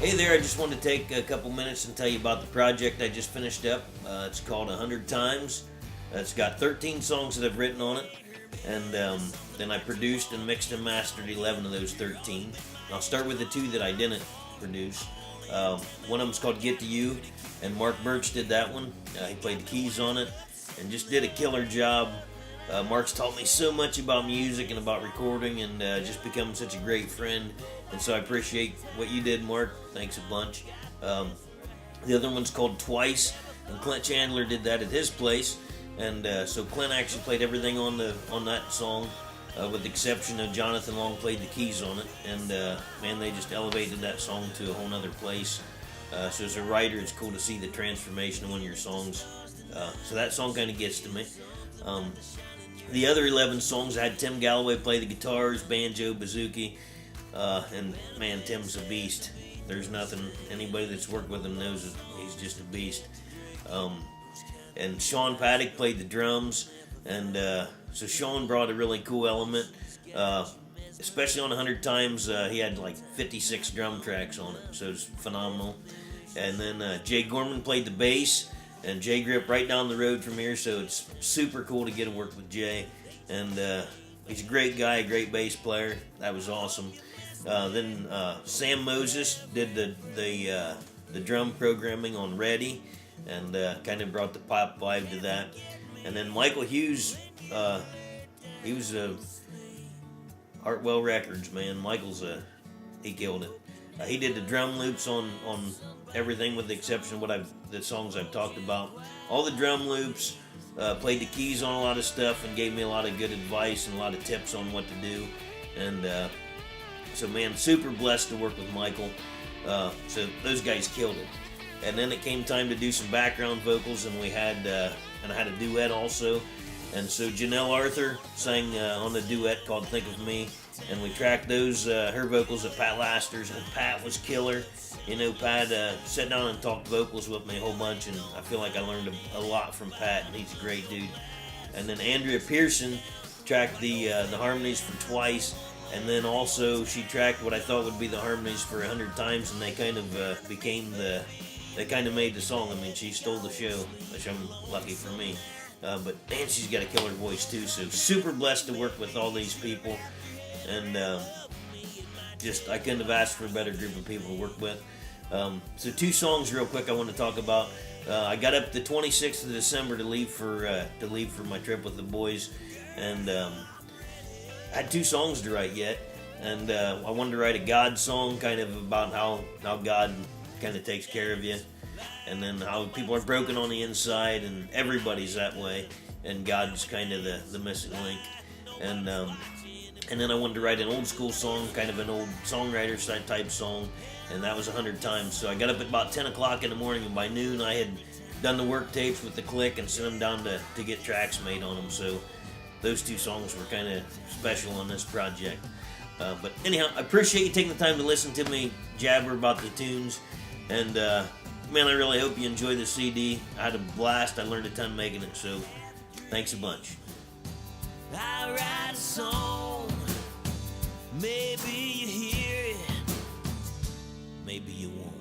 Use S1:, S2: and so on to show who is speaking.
S1: Hey there, I just wanted to take a couple minutes and tell you about the project I just finished up. It's called 100 Times. It's got 13 songs that I've written on it, and then I produced and mixed and mastered 11 of those 13. I'll start with the two that I didn't produce. One of them's called Get to You, and Mark Birch did that one. He played the keys on it and just did a killer job. Mark's taught me so much about music and about recording, and just become such a great friend. And so I appreciate what you did, Mark. Thanks a bunch. The other one's called Twice, and Clint Chandler did that at his place. And so Clint actually played everything on that song, with the exception of Jonathan Long played the keys on it. And man, they just elevated that song to a whole nother place. So as a writer, it's cool to see the transformation of one of your songs. So that song kind of gets to me. The other 11 songs, I had Tim Galloway play the guitars, banjo, bouzouki, and man, Tim's a beast. There's nothing, anybody that's worked with him knows that he's just a beast. And Sean Paddock played the drums, and so Sean brought a really cool element, especially on 100 Times. He had like 56 drum tracks on it, so it's phenomenal. And then Jay Gorman played the bass, and Jay grew up right down the road from here, so it's super cool to get to work with Jay. And he's a great guy, a great bass player. That was awesome. Then Sam Moses did the drum programming on Ready, and kind of brought the pop vibe to that. And then Michael Hughes, he was Hartwell Records, man. He killed it. He did the drum loops on everything with the exception of the songs I've talked about. All the drum loops, played the keys on a lot of stuff, and gave me a lot of good advice and a lot of tips on what to do. And so man, super blessed to work with Michael. So those guys killed it. And then it came time to do some background vocals, and I had a duet also. And so Janelle Arthur sang on the duet called Think of Me, and we tracked her vocals at Pat Laster's, and Pat was killer. You know, Pat sat down and talked vocals with me a whole bunch, and I feel like I learned a lot from Pat, and he's a great dude. And then Andrea Pearson tracked the harmonies for Twice, and then also she tracked what I thought would be the harmonies for 100 Times, and they kind of they kind of made the song. I mean, she stole the show, which I'm lucky for me. But man, she's got a killer voice too, so super blessed to work with all these people. And I couldn't have asked for a better group of people to work with. So two songs real quick I want to talk about. I got up the 26th of December to leave for my trip with the boys, and I had two songs to write yet. And I wanted to write a God song, kind of about how God kind of takes care of you, and then how people are broken on the inside, and everybody's that way, and God's kind of the missing link. And then I wanted to write an old school song, kind of an old songwriter type song, and that was 100 Times. So I got up at about 10 o'clock in the morning, and by noon I had done the work tapes with the click and sent them down to get tracks made on them. So those two songs were kind of special on this project. But anyhow, I appreciate you taking the time to listen to me jabber about the tunes. And man, I really hope you enjoy the CD. I had a blast. I learned a ton making it, so thanks a bunch. I write a song, maybe you hear it, maybe you won't.